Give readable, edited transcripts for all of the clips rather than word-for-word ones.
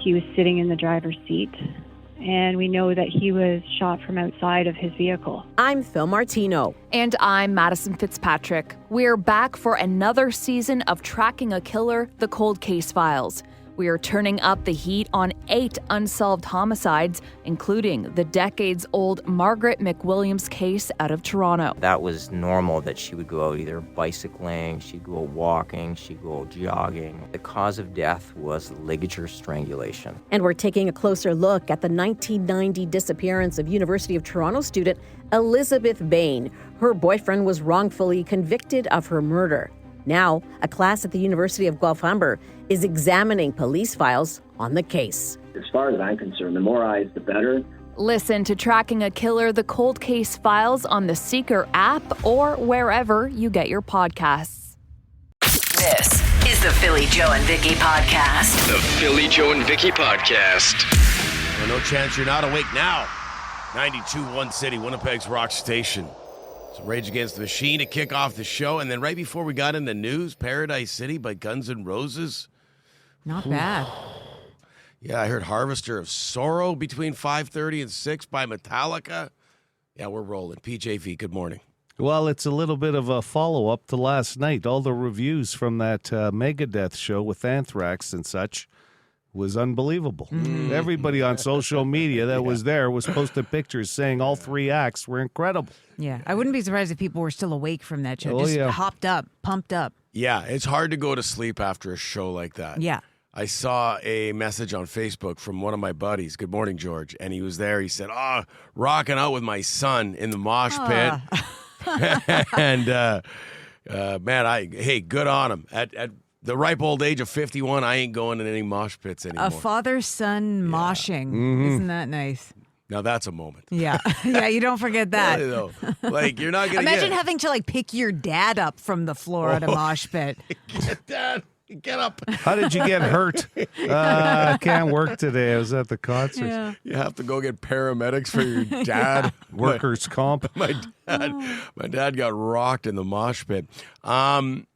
He was sitting in the driver's seat, and we know that he was shot from outside of his vehicle. I'm Phil Martino. And I'm Madison Fitzpatrick. We're back for another season of Tracking a Killer, The Cold Case Files. We are turning up the heat on 8 unsolved homicides, including the decades-old Margaret McWilliams case out of Toronto. That was normal that she would go out either bicycling, she'd go walking, she'd go jogging. The cause of death was ligature strangulation. And we're taking a closer look at the 1990 disappearance of University of Toronto student Elizabeth Bain. Her boyfriend was wrongfully convicted of her murder. Now, a class at the University of Guelph Humber is examining police files on the case. As far as I'm concerned, the more eyes, the better. Listen to Tracking a Killer, The Cold Case Files on the Seeker app or wherever you get your podcasts. This is the Philly Joe and Vicky podcast. The Philly Joe and Vicky podcast. Well, no chance you're not awake now. 92.1 City, Winnipeg's rock station. So Rage Against the Machine to kick off the show. And then right before we got into news, Paradise City by Guns N' Roses. Not bad. Yeah, I heard Harvester of Sorrow between 5:30 and 6 by Metallica. Yeah, we're rolling. PJV, good morning. Well, it's a little bit of a follow-up to last night. All the reviews from that Megadeth show with Anthrax and such was unbelievable. Everybody on social media that was there was posting pictures saying all 3 acts were incredible. Yeah, I wouldn't be surprised if people were still awake from that show. Just hopped up, pumped up. Yeah, it's hard to go to sleep after a show like that. Yeah. I saw a message on Facebook from one of my buddies. Good morning, George. And he was there. He said, rocking out with my son in the mosh pit. And, man, hey, good on him. At the ripe old age of 51, I ain't going in any mosh pits anymore. A father-son moshing. Isn't that nice? Now that's a moment. Yeah. Yeah, you don't forget that. Like, you're not going to Imagine having to, like, pick your dad up from the floor at a mosh pit. Get up. How did you get hurt? I can't work today. I was at the concert. Yeah. You have to go get paramedics for your dad. Workers' comp. My dad got rocked in the mosh pit. The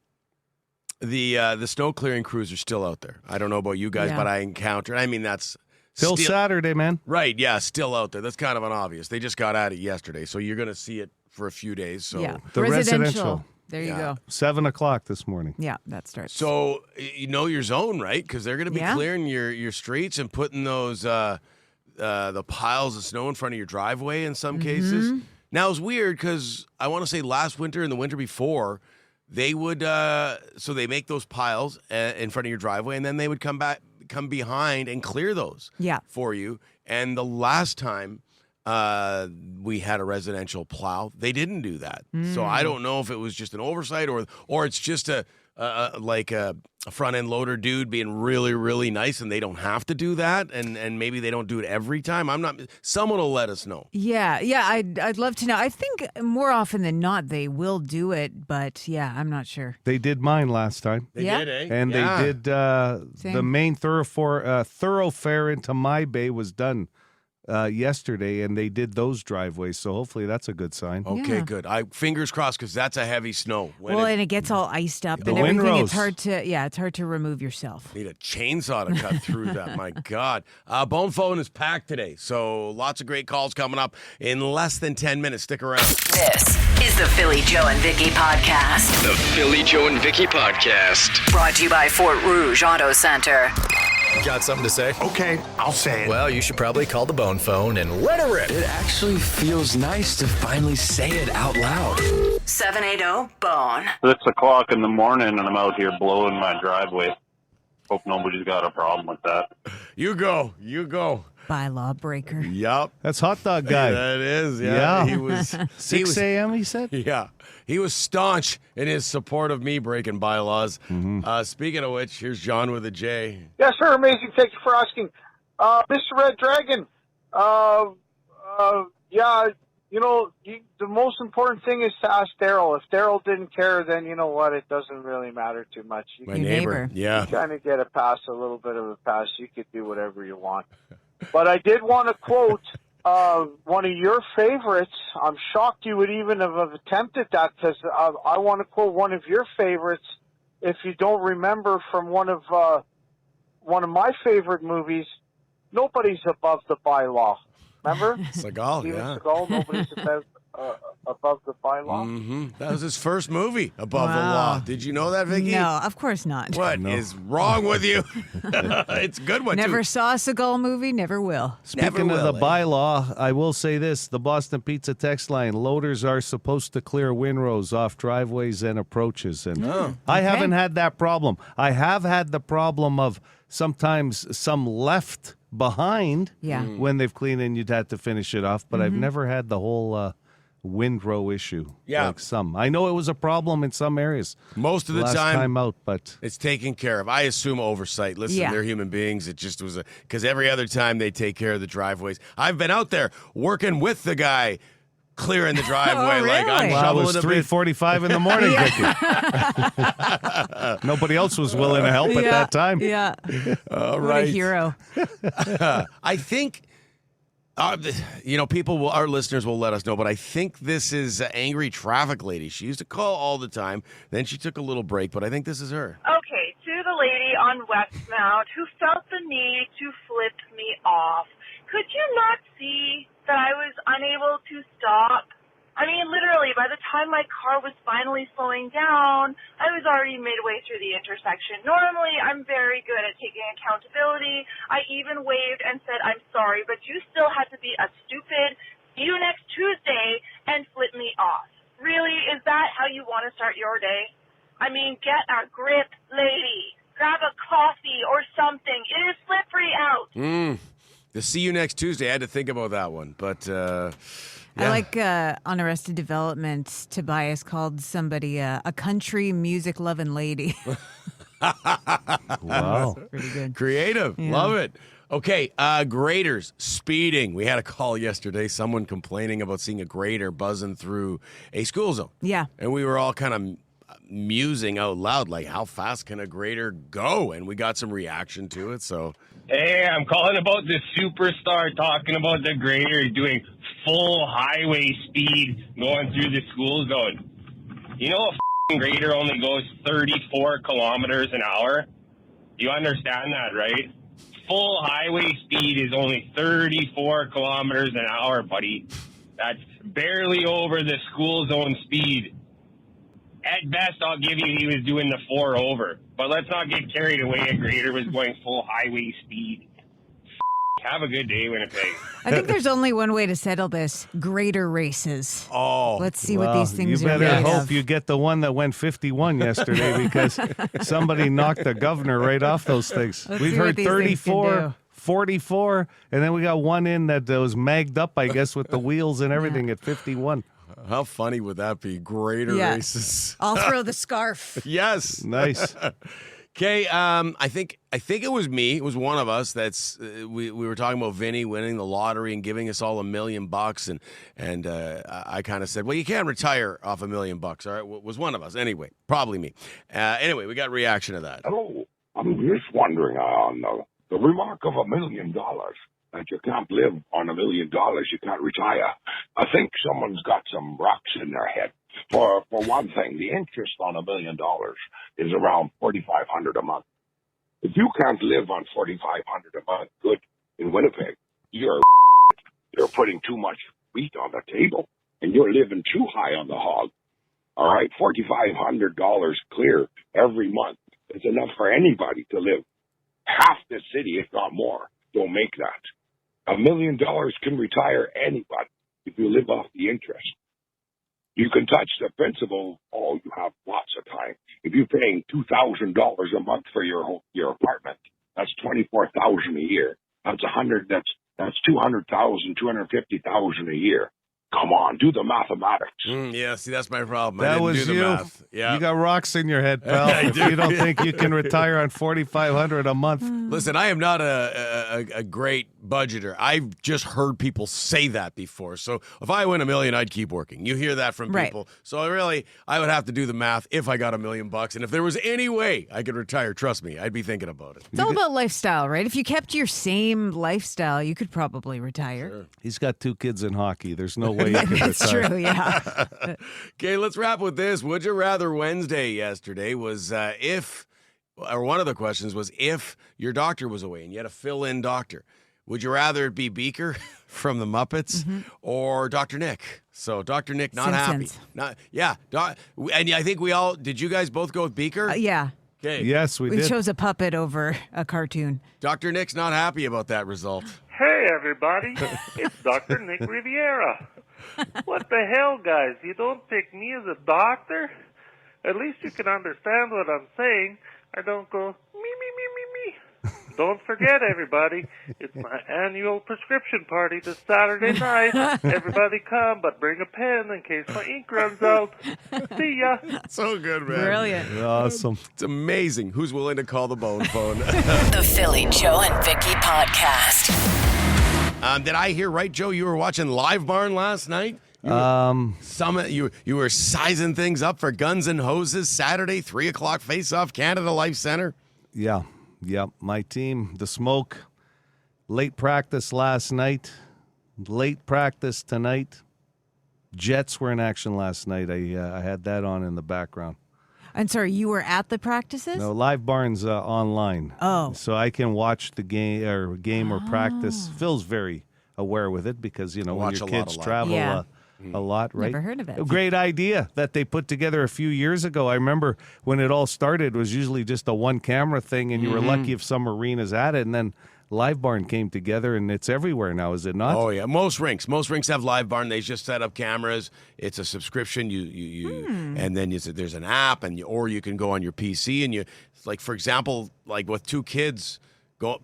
snow clearing crews are still out there. I don't know about you guys, but I encountered. I mean, that's Till Saturday, man. Right, yeah, still out there. That's kind of an obvious. They just got at it yesterday, so you're going to see it for a few days. So yeah, the residential. There you go. 7 o'clock this morning. Yeah, that starts. So you know your zone, right? Because they're going to be clearing your streets and putting those the piles of snow in front of your driveway in some cases. Now, it's weird because I want to say last winter and the winter before, they would so they make those piles in front of your driveway, and then they would come behind and clear those for you. And the last time we had a residential plow, they didn't do that. So I don't know if it was just an oversight or it's just a front-end loader dude being really, really nice and they don't have to do that, and maybe they don't do it every time. Someone will let us know. Yeah, I'd love to know. I think more often than not they will do it, but yeah, I'm not sure. They did mine last time. They did, eh? And they did the main thoroughfare into my bay was done yesterday, and they did those driveways, so hopefully that's a good sign. Okay, good. Fingers crossed, because that's a heavy snow. And it gets all iced up and everything. It's hard to remove yourself. Need a chainsaw to cut through that. My God. Bone phone is packed today, so lots of great calls coming up in less than 10 minutes. Stick around. This is the Philly Joe and Vicky podcast. The Philly Joe and Vicky podcast. Brought to you by Fort Rouge Auto Center. Got something to say? Okay, I'll say it. Well, you should probably call the Bone phone and let her rip. It actually feels nice to finally say it out loud. 780-BONE. 6 o'clock in the morning, and I'm out here blowing my driveway. Hope nobody's got a problem with that. You go. Bylaw breaker. Yup. That's Hot Dog Guy. That is, yeah. He was 6 a.m., he said? Yeah. He was staunch in his support of me breaking bylaws. Speaking of which, here's John with a J. Yes, sir. Amazing. Thank you for asking. Mr. Red Dragon, the most important thing is to ask Daryl. If Daryl didn't care, then you know what? It doesn't really matter too much. My neighbor. Yeah. You kind of get a little bit of a pass. You could do whatever you want. But I did want to quote one of your favorites. I'm shocked you would even have attempted that, because I want to quote one of your favorites, if you don't remember, from one of one of my favorite movies, Nobody's Above the Bylaw. Remember? Seagal, Steven yeah. Seagal, Nobody's Above the Bylaw. Mm-hmm. That was his first movie, Above the Wow. Law. Did you know that, Vicky? No, of course not. What is wrong with you? It's a good one, Never too. saw a Seagal movie, never will. Speaking of the bylaw, I will say this. The Boston Pizza text line, loaders are supposed to clear windrows off driveways and approaches. And I haven't had that problem. I have had the problem of sometimes some left behind when they've cleaned and you'd have to finish it off, but I've never had the whole windrow issue. Yeah. Like some. I know it was a problem in some areas. Most of the last time out, but it's taken care of. I assume oversight. Listen, they're human beings. It just was because every other time they take care of the driveways. I've been out there working with the guy clearing the driveway. Really? Like I'm well, shoveling it was a bit. 3:45 in the morning, Vicky. Nobody else was willing to help at that time. Yeah. All What right. a hero. I think, our listeners will let us know, but I think this is Angry Traffic Lady. She used to call all the time. Then she took a little break, but I think this is her. Okay, to the lady on Westmount who felt the need to flip me off. Could you not see that I was unable to stop? I mean, literally, by the time my car was finally slowing down, I was already midway through the intersection. Normally, I'm very good at taking accountability. I even waved and said, I'm sorry, but you still had to be a stupid, see you next Tuesday, and flip me off. Really? Is that how you want to start your day? I mean, get a grip, lady. Grab a coffee or something. It is slippery out. The see you next Tuesday. I had to think about that one, but I like on Arrested Development, Tobias called somebody a country music loving lady. Wow. Pretty good. Creative. Yeah. Love it. Okay, graders, speeding. We had a call yesterday, someone complaining about seeing a grader buzzing through a school zone. Yeah. And we were all kind of musing out loud, like, how fast can a grader go? And we got some reaction to it, so... Hey, I'm calling about the superstar talking about the grader doing full highway speed going through the school zone. You know, a grader only goes 34 kilometers an hour. You understand that, right? Full highway speed is only 34 kilometers an hour, buddy. That's barely over the school zone speed. At best, I'll give you he was doing the 4 over. But let's not get carried away. A grader was going full highway speed. Have a good day, Winnipeg. I think there's only one way to settle this: grader races. Oh. Let's see what these things you are better made hope of. you get the one that went 51 yesterday because somebody knocked the governor right off those things. Let's We've see what heard these things can 34, do. 44, and then we got one in that was magged up, I guess, with the wheels and everything at 51. How funny would that be? Grader races. I'll throw the scarf. Yes. Nice. Okay, I think it was me. It was one of us. That's we were talking about Vinny winning the lottery and giving us all $1 million, and I kind of said, "Well, you can't retire off $1 million." All right, was one of us anyway. Probably me. Anyway, we got reaction to that. Hello, I'm just wondering on the remark of $1 million that you can't live on $1 million, you can't retire. I think someone's got some rocks in their head. For one thing, the interest on $1 million is around $4,500 a month. If you can't live on $4,500 a month, good in Winnipeg, you're putting too much meat on the table, and you're living too high on the hog. All right, $4,500 clear every month. It's enough for anybody to live. Half the city, if not more, don't make that. $1 million can retire anybody if you live off the interest. You can touch the principal. Oh, you have lots of time. If you're paying $2,000 a month for your apartment, that's $24,000 a year. That's $200,000, $250,000 a year. Come on, do the mathematics. Yeah, see, that's my problem. I That didn't was do the you. math. Yeah. You got rocks in your head, pal. I If do. you don't think you can retire on $4,500 a month. Listen, I am not a great budgeter. I've just heard people say that before. So if I win $1 million, I'd keep working. You hear that from Right. people. So I would have to do the math if I got $1 million. And if there was any way I could retire, trust me, I'd be thinking about it. It's all about lifestyle, right? If you kept your same lifestyle, you could probably retire. He's got 2 kids in hockey. There's no way he can That's retire. true, yeah. Okay, let's wrap with this. Would you rather Wednesday yesterday was if or one of the questions was, if your doctor was away and you had a fill-in doctor, would you rather it be Beaker from the Muppets or Dr. Nick? So Dr. Nick not Simpsons. happy. And I think did you guys both go with Beaker? Yeah. Okay. Yes, we We did. chose a puppet over a cartoon. Dr. Nick's not happy about that result. Hey, everybody. It's Dr. Nick Riviera. What the hell, guys? You don't pick me as a doctor? At least you can understand what I'm saying. I don't go, me, me, me, me, me. Don't forget, everybody, it's my annual prescription party this Saturday night. Everybody come, but bring a pen in case my ink runs out. See ya. So good, man. Brilliant. Awesome. It's amazing. Who's willing to call the bone phone? The Philly, Joe, and Vicky podcast. Did I hear right, Joe? You were watching Live Barn last night? You were sizing things up for Guns and Hoses Saturday, 3 o'clock face-off, Canada Life Center. Yeah. My team, the Smoke, late practice last night, late practice tonight. Jets were in action last night. I had that on in the background. And sorry, you were at the practices? No, Live Barn's online. Oh. So I can watch the game or practice. Phil's very aware with it because, when Watch your a lot kids of Live travel Yeah. a lot, right? Never heard of it. A great idea that they put together a few years ago. I remember when it all started, it was usually just a one-camera thing, and you were lucky if some arenas had it, and then Live Barn came together, and it's everywhere now, is it not? Oh, yeah. Most rinks have Live Barn. They just set up cameras. It's a subscription. And then there's an app, or you can go on your PC, and like, for example, like with two kids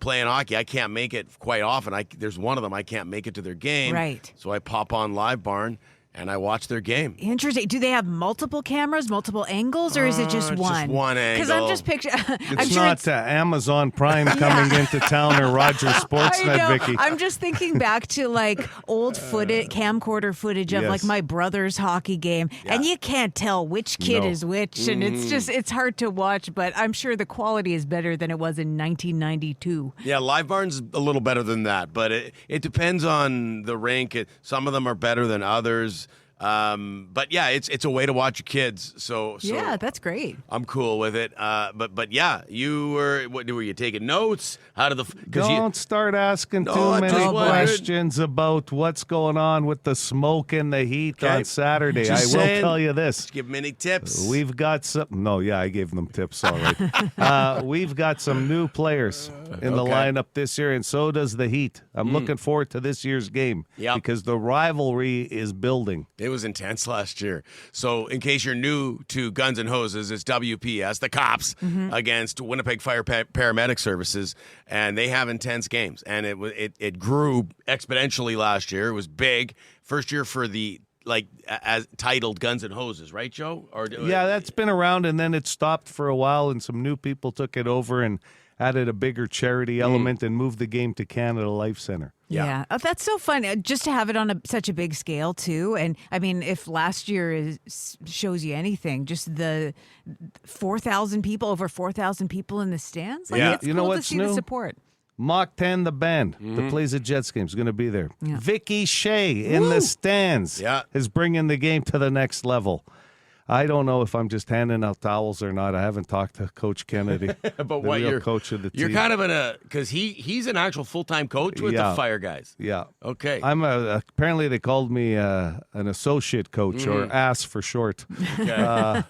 playing hockey, I can't make it quite often. There's one of them, I can't make it to their game. Right. So I pop on Live Barn, and I watch their game. Interesting. Do they have multiple cameras, multiple angles, or is it just one? Just one angle. Because I'm just picturing. It's not Amazon Prime coming into town or Rogers Sportsnet, Vicky. I'm just thinking back to like old camcorder footage of like my brother's hockey game, and you can't tell which kid is which, and it's hard to watch. But I'm sure the quality is better than it was in 1992. Yeah, Live Barn's a little better than that, but it depends on the rink. Some of them are better than others. But yeah, it's a way to watch your kids. So yeah, that's great. I'm cool with it. But yeah, were you taking notes? How did Don't start asking too many questions about what's going on with the Smoke and the Heat on Saturday. I will tell you this. Give them any tips. We've got some. No, yeah, I gave them tips. All right. We've got some new players in the lineup this year, and so does the Heat. I'm looking forward to this year's game because the rivalry is building. It was intense last year. So in case you're new to Guns and Hoses, it's WPS, the cops, against Winnipeg Fire Paramedic Services, and they have intense games. And it grew exponentially last year. It was big. First year for the as titled Guns and Hoses, right, Joe? Yeah, that's been around, and then it stopped for a while, and some new people took it over and added a bigger charity element and moved the game to Canada Life Center. Yeah. Oh, that's so fun. Just to have it on such a big scale, too. And, I mean, if last year shows you anything, just the 4,000 people, over 4,000 people in the stands. It's cool to see the support. Mach 10, the band that plays the Jets game, is going to be there. Yeah. Vicky Shea in the stands is bringing the game to the next level. I don't know if I'm just handing out towels or not. I haven't talked to Coach Kennedy, but real coach of the team. You're kind of because he's an actual full-time coach with the Fire guys. Yeah. Okay. I'm apparently they called me an associate coach or ASS for short. Okay.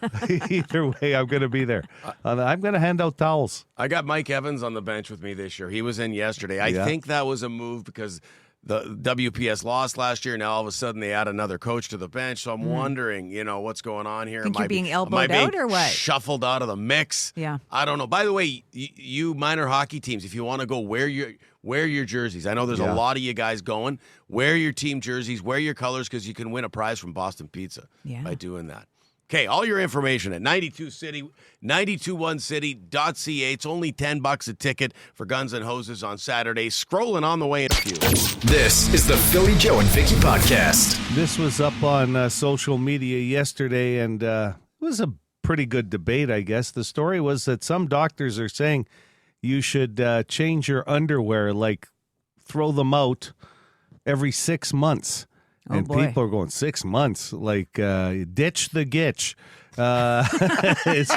Either way, I'm going to be there. I'm going to hand out towels. I got Mike Evans on the bench with me this year. He was in yesterday. I think that was a move because the WPS lost last year. Now all of a sudden they add another coach to the bench. So I'm wondering, what's going on here. Think you're being elbowed out or what? Shuffled out of the mix. Yeah. I don't know. By the way, you minor hockey teams, if you want to go, wear your jerseys. I know there's a lot of you guys going. Wear your team jerseys. Wear your colors because you can win a prize from Boston Pizza by doing that. Okay, all your information at 921city.ca. It's only $10 a ticket for Guns and Hoses on Saturday. Scrolling on the way in a few. This is the Philly, Joe, and Vicky podcast. This was up on social media yesterday, and it was a pretty good debate, I guess. The story was that some doctors are saying you should change your underwear, like throw them out every 6 months. And people are going 6 months, like ditch the gitch. It's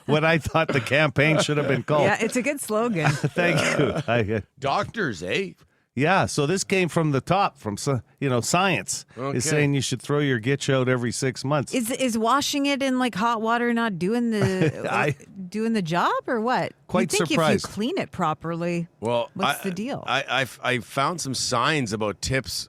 what I thought the campaign should have been called. Yeah, it's a good slogan. Thank you. Doctors, eh? Yeah, so this came from the top, from science. Okay. Is saying you should throw your gitch out every 6 months. Is washing it in like hot water not doing the doing the job or what? Quite You'd think surprised. if you clean it properly. Well, what's the deal? I found some signs about tips,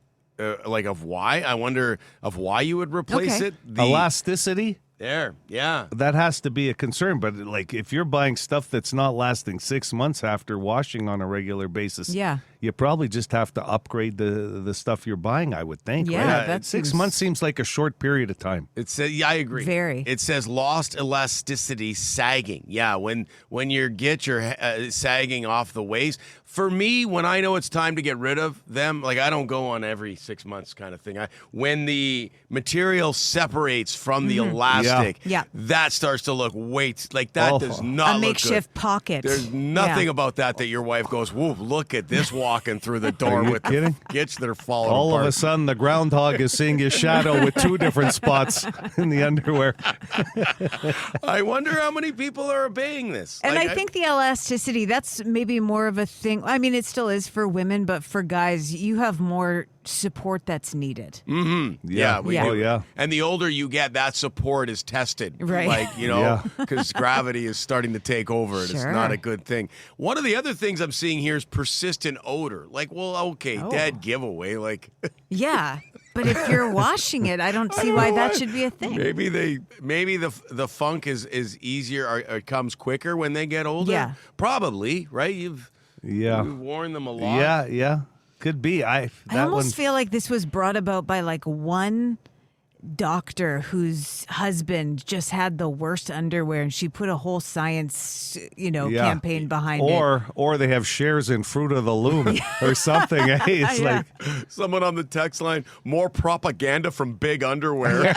like of why. I wonder of why you would replace it. Elasticity. There, yeah. That has to be a concern. But like, if you're buying stuff that's not lasting 6 months after washing on a regular basis, you probably just have to upgrade the stuff you're buying, I would think. Yeah, right? that 6 seems- months seems like a short period of time. It says, yeah, I agree. Very. It says lost elasticity, sagging. Yeah, when you get your sagging off the waist. For me, when I know it's time to get rid of them, like I don't go on every 6 months kind of thing. When the material separates from the elastic, that starts to look like that does not a look makeshift good. pocket. There's nothing about that your wife goes, whoa, look at this walking through the door with the gitch that are falling All apart. of a sudden, the groundhog is seeing his shadow with 2 different spots in the underwear. I wonder how many people are obeying this. And Like, I think the elasticity, that's maybe more of a thing. I mean, it still is for women, but for guys, you have more support that's needed. Mm-hmm. Yeah. We Yeah. do. Oh, yeah. And the older you get, that support is tested. Right. Like, because gravity is starting to take over. And It's Sure. not a good thing. One of the other things I'm seeing here is persistent odor. Like, well, okay, dead giveaway. Like, Yeah. But if you're washing it, I don't see why that should be a thing. maybe the funk is easier or it comes quicker when they get older. Yeah. Probably, right? You've worn them a lot. Yeah. Could be. I almost feel like this was brought about by like one doctor whose husband just had the worst underwear, and she put a whole science, campaign behind it. Or they have shares in Fruit of the Loom or something. Eh? It's like Someone on the text line, more propaganda from big underwear. This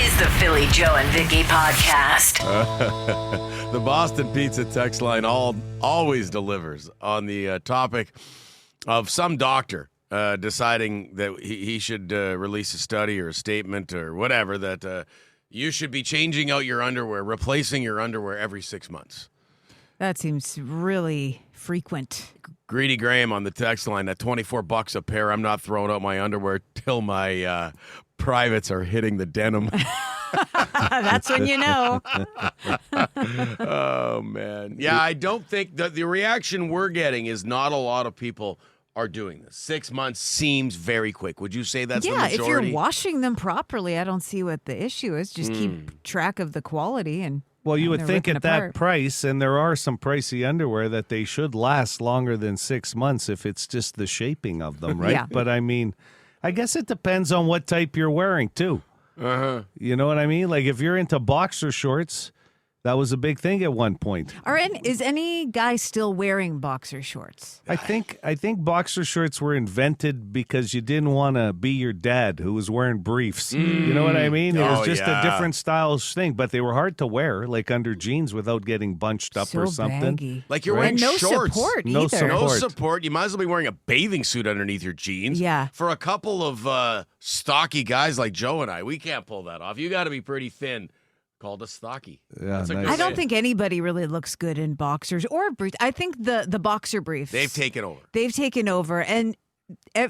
is the Philly Joe and Vicky podcast. The Boston Pizza text line always delivers on the topic of some doctor deciding that he should release a study or a statement or whatever that you should be changing out your underwear, replacing your underwear every 6 months. That seems really frequent. Greedy Graham on the text line, at $24 a pair, I'm not throwing out my underwear till my privates are hitting the denim. That's when you know. Oh, man. Yeah, I don't think that the reaction we're getting is not a lot of people are doing this. 6 months seems very quick. Would you say that's the majority? If you're washing them properly, I don't see what the issue is. Just keep track of the quality and. Well, you would they're think ripping at that apart. price, and there are some pricey underwear, that they should last longer than 6 months if it's just the shaping of them, right? Yeah. But I mean, I guess it depends on what type you're wearing, too. Uh-huh. You know what I mean? Like if you're into boxer shorts, that was a big thing at one point. Is any guy still wearing boxer shorts? I think boxer shorts were invented because you didn't want to be your dad who was wearing briefs. You know what I mean? It was just a different style thing, but they were hard to wear, like under jeans without getting bunched up or something. Baggy. Like you're wearing no shorts. support No either. No support. support. You might as well be wearing a bathing suit underneath your jeans. Yeah. For a couple of stocky guys like Joe and I, we can't pull that off. You got to be pretty thin. Called a stocky. Yeah, That's a nice. good I don't way. think anybody really looks good in boxers or briefs. I think the boxer briefs. They've taken over. They've taken over, and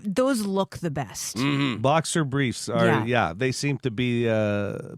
those look the best. Boxer briefs are, they seem to be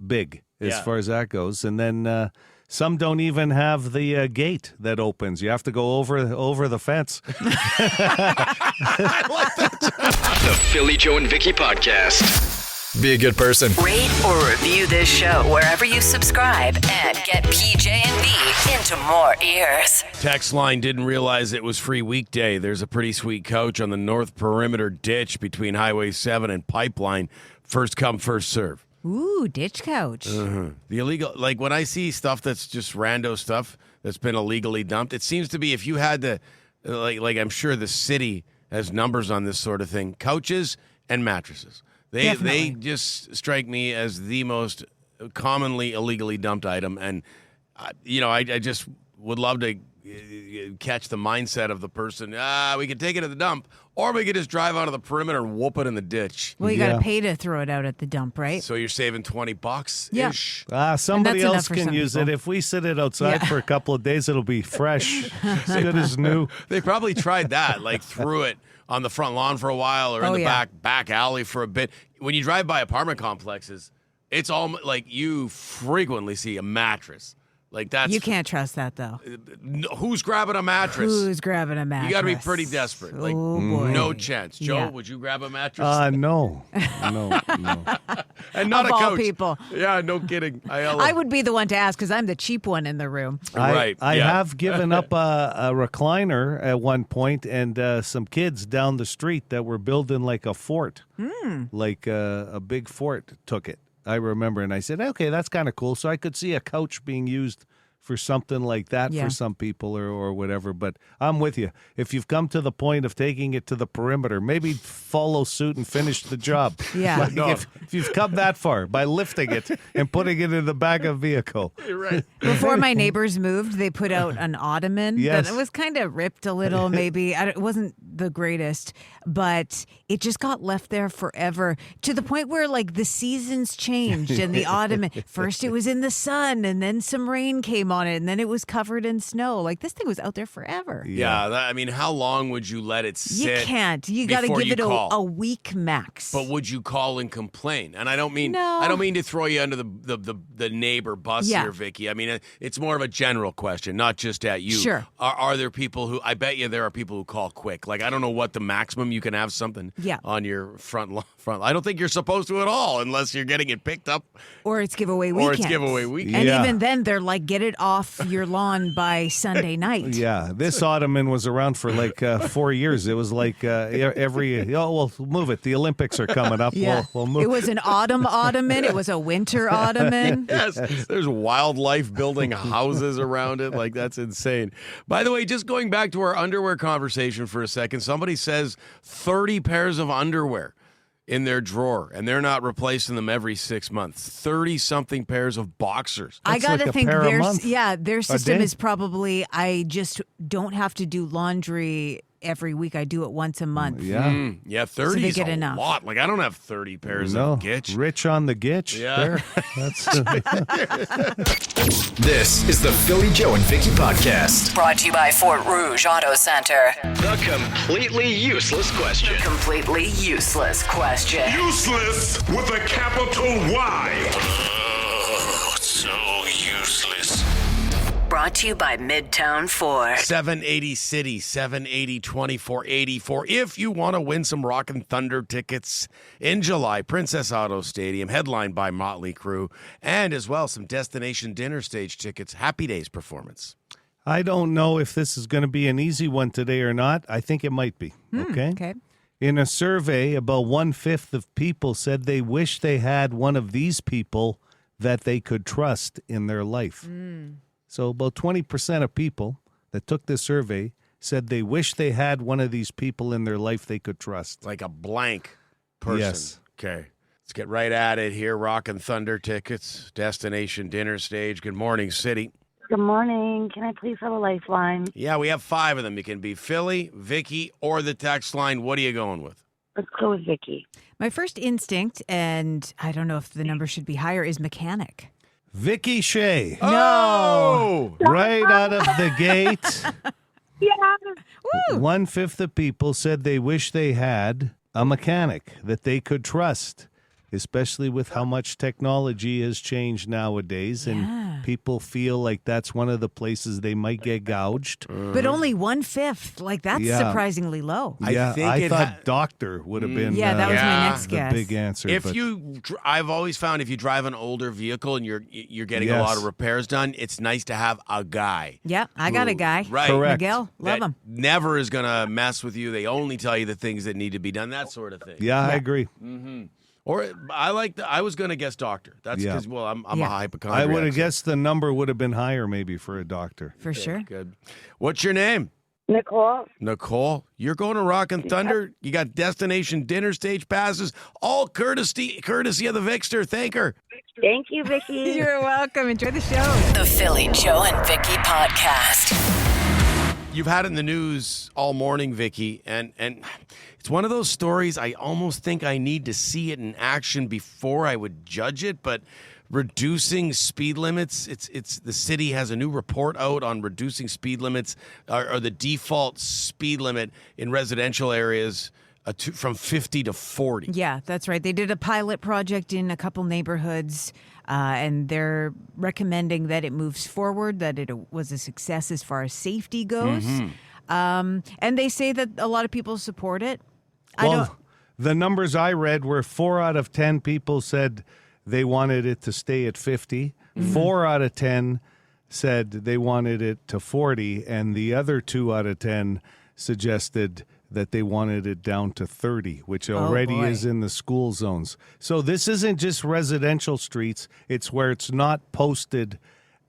big as far as that goes. And then some don't even have the gate that opens. You have to go over the fence. I like that. The Philly Joe and Vicky podcast. Be a good person. Rate or review this show wherever you subscribe and get PJ and V into more ears. Text line didn't realize it was free weekday. There's a pretty sweet couch on the north perimeter ditch between Highway 7 and Pipeline. First come, first serve. Ooh, ditch couch. The illegal, like when I see stuff that's just rando stuff that's been illegally dumped, it seems to be if you had to, like I'm sure the city has numbers on this sort of thing, couches and mattresses. They just strike me as the most commonly illegally dumped item. And, I just would love to catch the mindset of the person. We could take it to the dump, or we could just drive out of the perimeter and whoop it in the ditch. Well, you got to pay to throw it out at the dump, right? So you're saving $20 Yeah. ish. Somebody else can use it. If we sit it outside for a couple of days, it'll be fresh, as good as new. They probably tried that, like threw it on the front lawn for a while or in the back alley for a bit. When you drive by apartment complexes, it's all like you frequently see a mattress. Like that's you can't trust that though. Who's grabbing a mattress? Who's grabbing a mattress? You got to be pretty desperate. Like no chance. Joe, would you grab a mattress? No. And not of a all couch. people. Yeah, no kidding. I would be the one to ask because I'm the cheap one in the room. Right. I have given up a recliner at one point, and some kids down the street that were building like a fort, like a big fort, took it. I remember, and I said, okay, that's kind of cool. So I could see a couch being used for something like that for some people or whatever. But I'm with you. If you've come to the point of taking it to the perimeter, maybe follow suit and finish the job. Yeah. Like if you've come that far by lifting it and putting it in the back of a vehicle. You're right. Before my neighbors moved, they put out an ottoman. Yes. That was kind of ripped a little, maybe. It wasn't the greatest, but it just got left there forever to the point where like the seasons changed and the ottoman, first it was in the sun and then some rain came on it and then it was covered in snow. Like this thing was out there forever. Yeah, I mean, how long would you let it sit? You can't. You got to give it a week max. But would you call and complain? And I don't mean to throw you under the neighbor bus here, Vicky. I mean, it's more of a general question, not just at you. Sure. Are there people who? I bet you there are people who call quick. Like I don't know what the maximum you can have something on your front. I don't think you're supposed to at all unless you're getting it picked up. Or it's giveaway weekend. And even then, they're like, get it off your lawn by Sunday night. Yeah, this ottoman was around for like 4 years. It was like we'll move it. The Olympics are coming up. Yeah. We'll move. It was an autumn ottoman. It was a winter ottoman. Yes, there's wildlife building houses around it. Like, that's insane. By the way, just going back to our underwear conversation for a second, somebody says 30 pairs of underwear in their drawer, and they're not replacing them every 6 months. 30-something pairs of boxers. I got to think their system is probably, I just don't have to do laundry every week. I do it once a month. Yeah, 30 is a enough. lot. Like, I don't have 30 pairs of gitch. Rich on the gitch. Yeah. This is the Philly Joe and Vicky Podcast. Brought to you by Fort Rouge Auto Center. The completely useless question. Completely useless question. Useless with a capital Y. Oh, so useless. Brought to you by Midtown Ford. 780 City, 780-2484. If you want to win some Rockin' Thunder tickets in July, Princess Auto Stadium, headlined by Motley Crue, and as well some Destination Dinner Stage tickets, Happy Days performance. I don't know if this is going to be an easy one today or not. I think it might be. Okay. In a survey, about 1/5 of people said they wish they had one of these people that they could trust in their life. So about 20% of people that took this survey said they wish they had one of these people in their life they could trust. Like a blank person. Yes. Okay. Let's get right at it here. Rockin' Thunder tickets, Destination Dinner Stage. Good morning, City. Good morning. Can I please have a lifeline? Yeah, we have 5 of them. It can be Philly, Vicky, or the text line. What are you going with? Let's go with Vicky. My first instinct, and I don't know if the number should be higher, is mechanic. Vicky Shea. No! Right out of the gate. Yeah. 1/5 of people said they wish they had a mechanic that they could trust, especially with how much technology has changed nowadays, and people feel like that's one of the places they might get gouged. But only 1/5. Like, that's surprisingly low. I thought doctor would have been that was my next the guess. big answer. I've always found if you drive an older vehicle and you're getting a lot of repairs done, it's nice to have a guy. Yeah, I got a guy. Right. Correct. Miguel, love him. Never is going to mess with you. They only tell you the things that need to be done, that sort of thing. Yeah, I agree. Mm-hmm. Or I was going to guess doctor. That's because, I'm a hypochondriac. I would have guessed the number would have been higher maybe for a doctor. For sure. Good. What's your name? Nicole. Nicole, you're going to Rockin' Thunder. You got Destination Dinner Stage passes, all courtesy of the Vicster. Thank her. Thank you, Vicky. You're welcome. Enjoy the show. The Philly Joe and Vicky Podcast. You've had it in the news all morning, Vicky, and it's one of those stories I almost think I need to see it in action before I would judge it, but reducing speed limits, it's the city has a new report out on reducing speed limits or the default speed limit in residential areas from 50 to 40. Yeah, that's right. They did a pilot project in a couple neighborhoods, and they're recommending that it moves forward, that it was a success as far as safety goes. And they say that a lot of people support it. Well, the numbers I read were 4 out of 10 people said they wanted it to stay at 50. 4 out of 10 said they wanted it to 40, and the other 2 out of 10 suggested that they wanted it down to 30, which already is in the school zones. So this isn't just residential streets. It's where it's not posted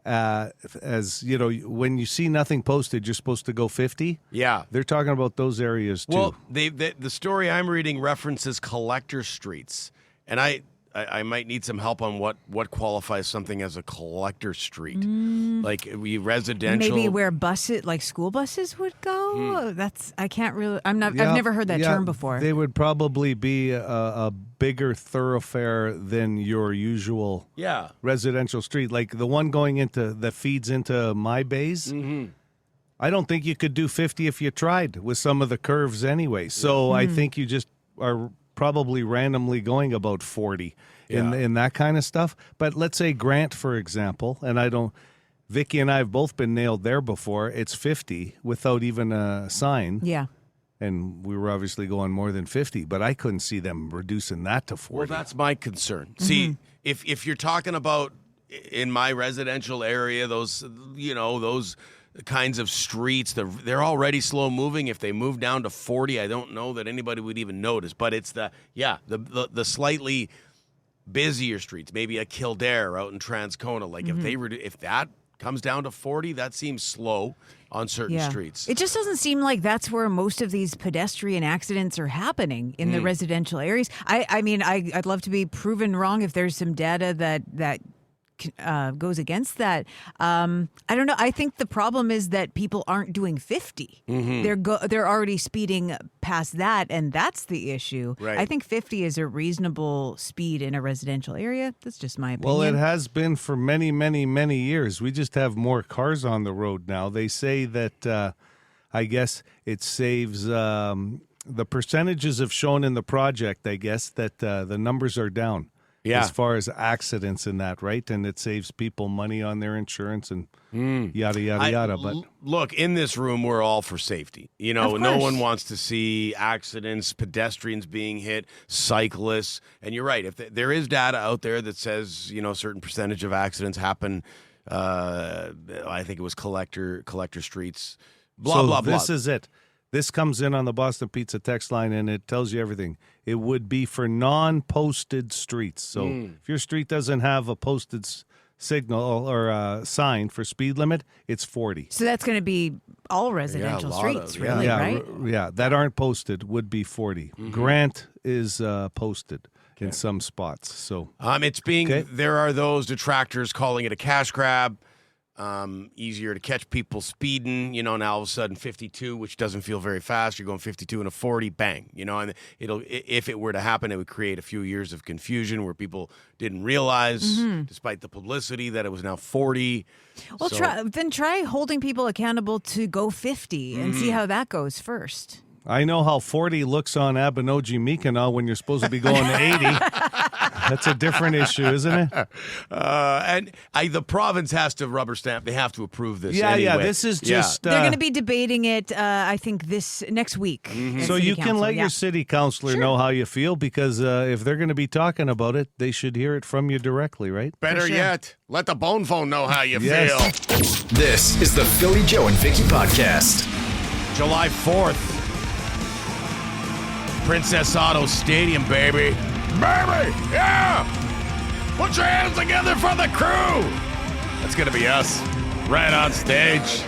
as, you know, when you see nothing posted, you're supposed to go 50. Yeah. They're talking about those areas too. Well, the story I'm reading references collector streets, and I might need some help on what qualifies something as a collector street. Like we residential. Maybe where buses, like school buses, would go. I can't really. I've never heard that term before. They would probably be a bigger thoroughfare than your usual residential street, like the one going that feeds into my bays. I don't think you could do 50 if you tried with some of the curves anyway. So I think you just are probably randomly going about 40 in that kind of stuff. But let's say Grant, for example, and Vicky and I have both been nailed there before. It's 50 without even a sign. Yeah. And we were obviously going more than 50, but I couldn't see them reducing that to 40. Well, that's my concern. See, if you're talking about in my residential area, those kinds of streets, they're already slow moving. If they move down to 40, I don't know that anybody would even notice. But it's the slightly busier streets, maybe a Kildare out in Transcona. Like if that comes down to 40, that seems slow on certain streets. It just doesn't seem like that's where most of these pedestrian accidents are happening in the residential areas. I mean, I'd love to be proven wrong if there's some data that goes against that. I don't know. I think the problem is that people aren't doing 50. They're already speeding past that, and that's the issue. Right. I think 50 is a reasonable speed in a residential area. That's just my opinion. Well, it has been for many, many, many years. We just have more cars on the road now. They say that I guess it saves the percentages have shown in the project, I guess, that the numbers are down. As far as accidents and that, right? And it saves people money on their insurance and yada, yada, yada. But look, in this room, we're all for safety. You know, no one wants to see accidents, pedestrians being hit, cyclists. And you're right. If there is data out there that says, you know, a certain percentage of accidents happen, I think it was collector streets, blah, blah, blah. This is it. This comes in on the Boston Pizza text line, and it tells you everything. It would be for non-posted streets. So if your street doesn't have a posted signal or a sign for speed limit, it's 40. So that's going to be all residential streets, really, right? Yeah, that aren't posted would be 40. Grant is posted in some spots. So there are those detractors calling it a cash grab. Easier to catch people speeding, you know, now all of a sudden 52, which doesn't feel very fast. You're going 52 and a 40, bang, you know, and if it were to happen, it would create a few years of confusion where people didn't realize, despite the publicity, that it was now 40. Well, try holding people accountable to go 50 and see how that goes first. I know how 40 looks on Abenoji-Mikanau when you're supposed to be going to 80. That's a different issue, isn't it? And the province has to rubber stamp. They have to approve this. Yeah. This is just. They're going to be debating it. I think next week. So you can let your city councilor know how you feel, because if they're going to be talking about it, they should hear it from you directly, right? Better yet, let the bone phone know how you feel. This is the Philly Joe and Vicky podcast. July 4th. Princess Auto Stadium, baby. Baby, yeah! Put your hands together for the Crue! That's gonna be us, right on stage.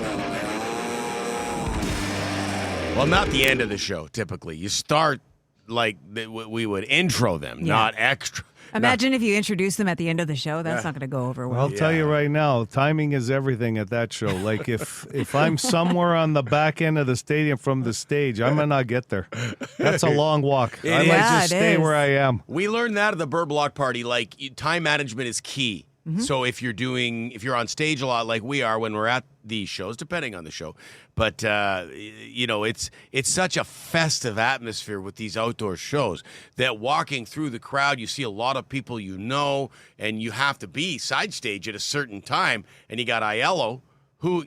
Well, not the end of the show, typically. You start we would intro them, not extra. Imagine if you introduce them at the end of the show. That's not going to go over well. I'll tell you right now, timing is everything at that show. Like if I'm somewhere on the back end of the stadium from the stage, I might not get there. That's a long walk. I might just stay where I am. We learned that at the Bird Block Party. Like, time management is key. Mm-hmm. So if you're on stage a lot like we are when we're at these shows, depending on the show, but it's such a festive atmosphere with these outdoor shows that walking through the crowd, you see a lot of people and you have to be side stage at a certain time, and you got Aiello, who,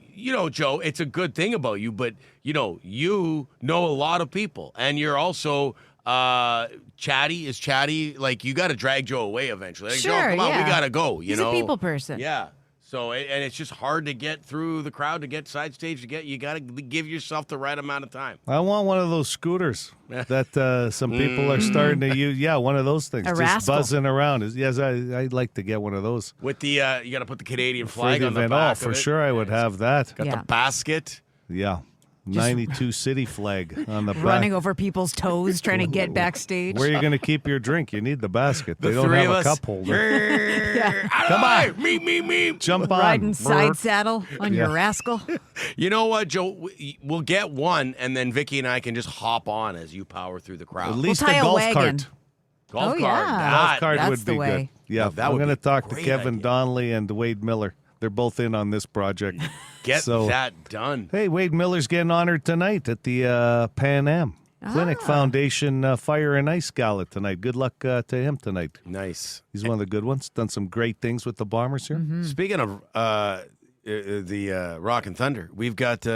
Joe, it's a good thing about you, but you know a lot of people, and you're also chatty. Like, you got to drag Joe away eventually. Like, sure, Joe, come on, we got to go. He's a people person. Yeah. So, and it's just hard to get through the crowd, to get side stage, you got to give yourself the right amount of time. I want one of those scooters that some people are starting to use. Yeah, one of those things. A just rascal. Buzzing around. Yes, I'd like to get one of those. With the, you got to put the Canadian flag on the event. back. For sure I would have that. Got the basket. Yeah. 92 City flag on the back. Running over people's toes, trying to get backstage. Where are you going to keep your drink? You need the basket. They don't have a cup holder. Come on. Me. Jump on. Riding side saddle on your rascal. You know what, Joe? We'll get one, and then Vicky and I can just hop on as you power through the crowd. At least tie a golf wagon. cart. Golf cart. Golf cart that's would the be way. good. Yeah, that I'm would going to be talk to great Kevin idea. Donnelly and Wade Miller. They're both in on this project. Get that done. Hey, Wade Miller's getting honored tonight at the Pan Am Clinic Foundation Fire and Ice Gala tonight. Good luck to him tonight. Nice. He's one of the good ones. Done some great things with the Bombers here. Mm-hmm. Speaking of the Rockin' Thunder, we've got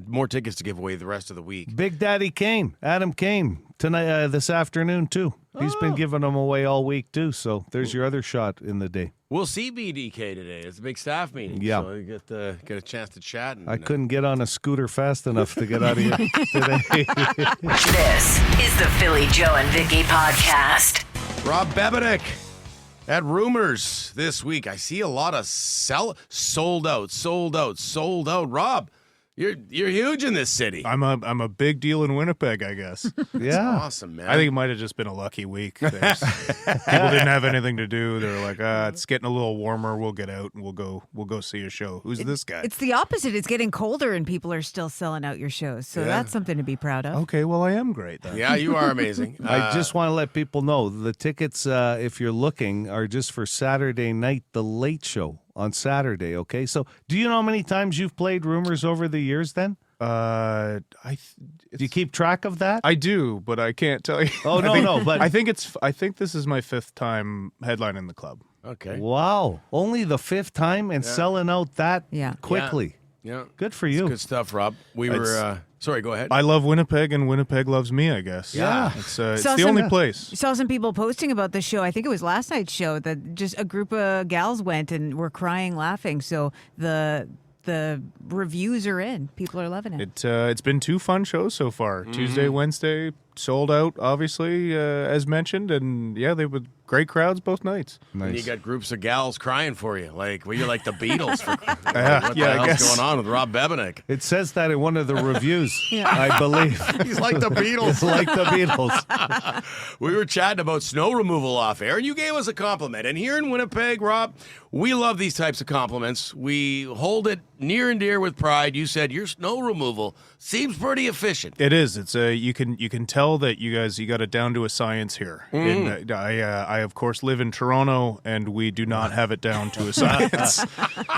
more tickets to give away the rest of the week. Big Daddy Kane, Adam Kane, tonight, this afternoon, too. He's been giving them away all week, too, so there's your other shot in the day. We'll see BDK today. It's a big staff meeting. Yeah. So you get a chance to chat. And, I couldn't get on a scooter fast enough to get out of here today. This is the Philly Joe and Vicky podcast. Rob Bebenek at Rumors this week. I see a lot of sold out. Rob, you're huge in this city. I'm a big deal in Winnipeg, I guess. Yeah, awesome, man. I think it might have just been a lucky week. People didn't have anything to do. They were like, it's getting a little warmer. We'll get out and we'll go see a show. Who's this guy? It's the opposite. It's getting colder and people are still selling out your shows. So that's something to be proud of. Okay, well, I am great then. Yeah, you are amazing. I just want to let people know the tickets, if you're looking, are just for Saturday night, the late show on Saturday. Okay, so do you know how many times you've played Rumors over the years? Then, do you keep track of that? I do, but I can't tell you. Oh no, but I think this is my 5th time headlining the club. Okay. Wow, only the 5th time and selling out that quickly. Yeah. Good for you. It's good stuff, Rob. We were sorry, go ahead. I love Winnipeg, and Winnipeg loves me, I guess. Yeah. It's the only place. Saw some people posting about the show. I think it was last night's show that just a group of gals went and were crying, laughing. So the reviews are in. People are loving it. It's been 2 fun shows so far. Tuesday, Wednesday, sold out, obviously, as mentioned, and they were great crowds both nights. Nice. And you got groups of gals crying for you, like you're like the Beatles. What the I hell's guess. going on with Rob Bebenek? It says that in one of the reviews, I believe. He's like the Beatles. It's like the Beatles. We were chatting about snow removal off air, and you gave us a compliment. And here in Winnipeg, Rob, we love these types of compliments. We hold it near and dear with pride. You said your snow removal seems pretty efficient. It is. It's you can tell that you got it down to a science here. I of course live in Toronto, and we do not have it down to a science.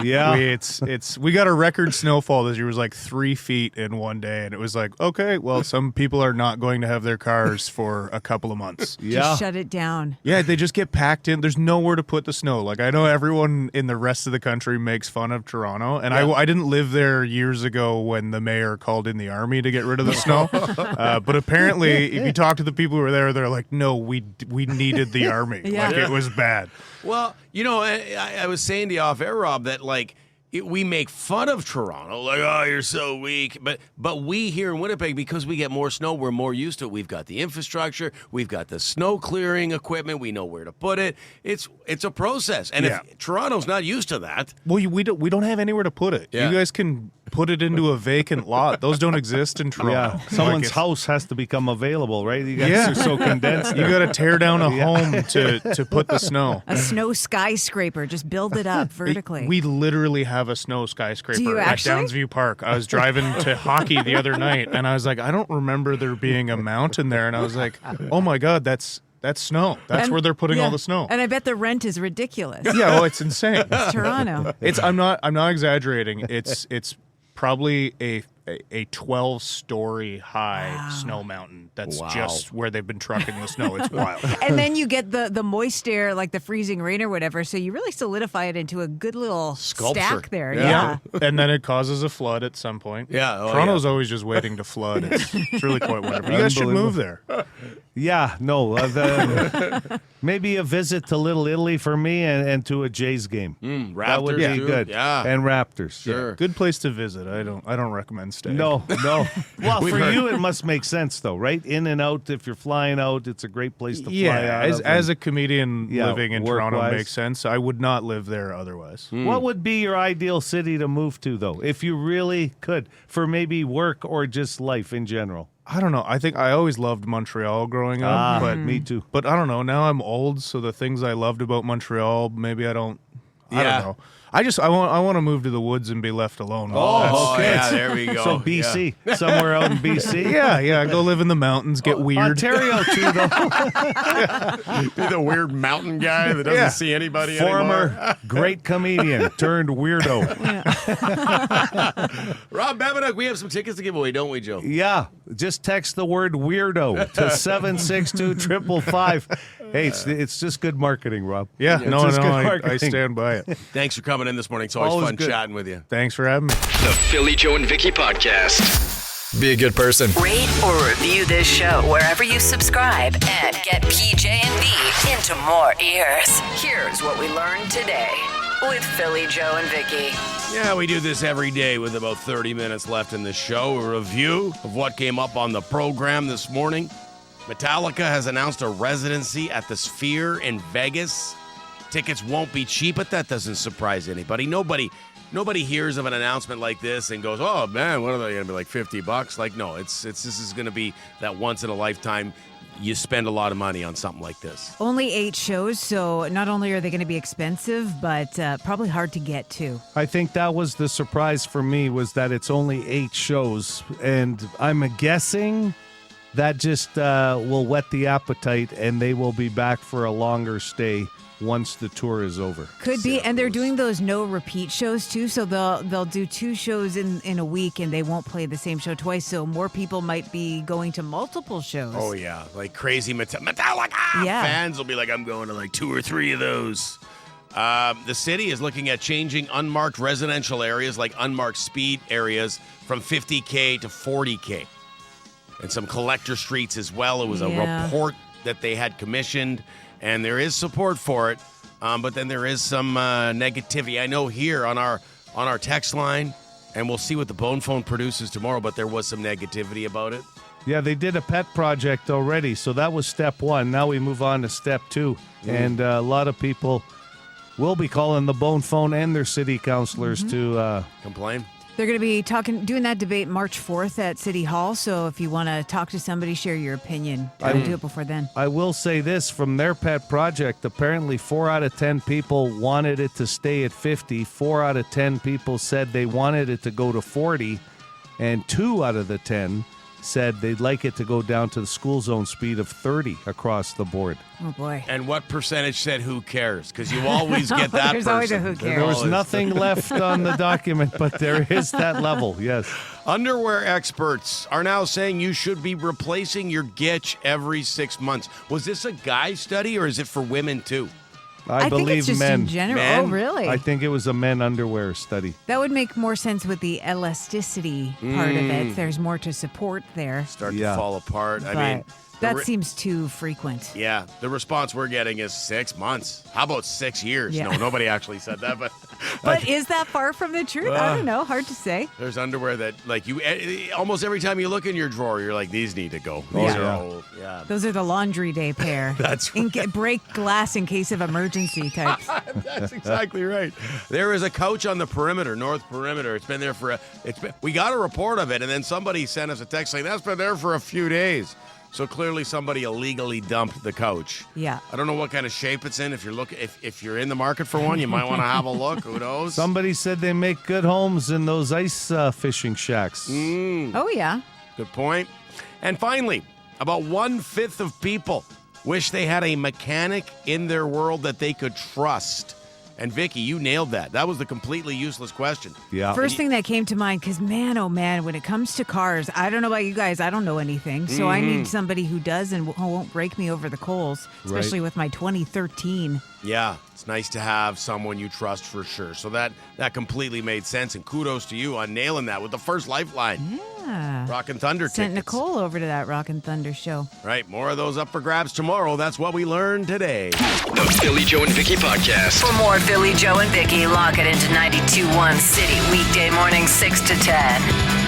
We got a record snowfall this year. It was like 3 feet in one day, and it was like, okay, well, some people are not going to have their cars for a couple of months. Just shut it down. Yeah, they just get packed in. There's nowhere to put the snow. Like, I know everyone in the rest of the country makes fun of Toronto, and I didn't live there years ago when the mayor called in the army to get rid of the snow. But apparently, if you talk to the people who were there, they're like, no, we needed the army. Like, it was bad. Well, I was saying to you off air, Rob, that we make fun of Toronto, like, oh, you're so weak. But we here in Winnipeg, because we get more snow, we're more used to it. We've got the infrastructure, we've got the snow clearing equipment, we know where to put it. It's a process, and if Toronto's not used to that, well, we don't have anywhere to put it. Yeah. You guys can put it into a vacant lot. Those don't exist in Toronto. Yeah, someone's house has to become available, right? You guys are so condensed. You got to tear down a home to put the snow. A snow skyscraper. Just build it up vertically. We literally have a snow skyscraper Do you at actually? Downsview Park. I was driving to hockey the other night, and I was like, I don't remember there being a mountain there. And I was like, oh my God, that's snow. That's where they're putting all the snow. And I bet the rent is ridiculous. Yeah, well, it's insane. It's Toronto. I'm not exaggerating. It's probably a 12-story high snow mountain. That's just where they've been trucking the snow. It's wild. And then you get the moist air, like the freezing rain or whatever, so you really solidify it into a good little stack there. Yeah. And then it causes a flood at some point. Yeah. Toronto's always just waiting to flood. It's really quite wonderful. You guys should move there. Yeah, no. Maybe a visit to Little Italy for me and to a Jays game. Raptors, that would be good. Yeah. And Raptors. Sure. Yeah, good place to visit. I don't recommend staying. No. Well, for you, it must make sense, though, right? In and out, if you're flying out, it's a great place to fly out. As a comedian living in Toronto work-wise. makes sense. I would not live there otherwise. What would be your ideal city to move to, though, if you really could, for maybe work or just life in general? I don't know. I think I always loved Montreal growing up. But me too. But I don't know. Now I'm old, so the things I loved about Montreal, maybe I don't know. I want to move to the woods and be left alone. Yeah, there we go. So BC, somewhere out in BC. Yeah. Go live in the mountains, get weird. Ontario too, though. Be the weird mountain guy that doesn't see anybody Former anymore. great comedian turned weirdo. Rob Bebenek, we have some tickets to give away, don't we, Joe? Yeah, just text the word weirdo to 762-555. Hey, it's just good marketing, Rob. Yeah, It's no, just good I marketing. stand by it. Thanks for coming in this morning. It's always fun good. chatting with you. Thanks for having me. The Philly Joe and Vicky Podcast. Be a good person. Rate or review this show wherever you subscribe and get PJ and V into more ears. Here's what we learned today with Philly Joe and Vicky. Yeah, we do this every day with about 30 minutes left in the show. A review of what came up on the program this morning. Metallica has announced a residency at the Sphere in Vegas. Tickets won't be cheap, but that doesn't surprise anybody. Nobody hears of an announcement like this and goes, "Oh man, what are they going to be, like $50?" Like, no, this is going to be that once in a lifetime. You spend a lot of money on something like this. Only 8 shows, so not only are they going to be expensive, but probably hard to get to. I think that was the surprise for me, was that it's only 8 shows, and I'm guessing that just will whet the appetite, and they will be back for a longer stay once the tour is over. Could be, and they're doing those no repeat shows too, so they'll do 2 shows in a week, and they won't play the same show twice, so more people might be going to multiple shows. Oh yeah, like crazy Metallica fans will be like, I'm going to like 2 or 3 of those. The city is looking at changing unmarked residential areas, like unmarked speed areas, from 50K to 40K. And some collector streets as well. It was a report that they had commissioned, and there is support for it, but then there is some negativity. I know here on our text line, and we'll see what the Bone Phone produces tomorrow, but there was some negativity about it. Yeah, they did a pet project already, so that was step 1. Now we move on to step 2, and a lot of people will be calling the Bone Phone and their city councilors to complain. They're going to be doing that debate March 4th at City Hall, so if you want to talk to somebody, share your opinion. Try to do it before then. I will say this, from their pet project, apparently 4 out of 10 people wanted it to stay at 50. 4 out of 10 people said they wanted it to go to 40. And 2 out of the 10 said they'd like it to go down to the school zone speed of 30 across the board. Oh, boy. And what percentage said who cares? Because you always get that There's person. always a who cares. There was nothing left on the document, but there is that level, yes. Underwear experts are now saying you should be replacing your gitch every 6 months. Was this a guy study, or is it for women too? I believe think it's just men. in general. Men? Oh, really? I think it was a men underwear study. That would make more sense with the elasticity part of it. There's more to support there. Start to fall apart. I mean, That seems too frequent. Yeah, the response we're getting is 6 months. How about 6 years? Yeah. No, nobody actually said that, but But is that far from the truth? I don't know. Hard to say. there's underwear that, like, you almost every time you look in your drawer, you're like, these need to go. Oh, These yeah. are old. Yeah. Those are the laundry day pair. That's right. Break glass in case of emergency types. That's exactly right. There is a couch on the perimeter, north perimeter. It's been there we got a report of it, and then somebody sent us a text saying that's been there for a few days. So clearly somebody illegally dumped the couch. Yeah. I don't know what kind of shape it's in. If you're in the market for one, you might want to have a look. Who knows? Somebody said they make good homes in those ice fishing shacks. Oh, yeah. Good point. And finally, about 1/5 of people wish they had a mechanic in their world that they could trust. And Vicky, you nailed that. That was the completely useless question. Yeah. First thing that came to mind, because man, oh man, when it comes to cars, I don't know about you guys, I don't know anything. So I need somebody who does and won't break me over the coals, especially with my 2013. Yeah, it's nice to have someone you trust for sure. So that completely made sense. And kudos to you on nailing that with the first lifeline. Yeah. Rockin' Thunder Sent tickets. Nicole over to that Rockin' Thunder show. Right, more of those up for grabs tomorrow. That's what we learned today. The Philly Joe and Vicky Podcast. For more Philly Joe and Vicky, lock it into 92.1 City weekday morning 6 to 10.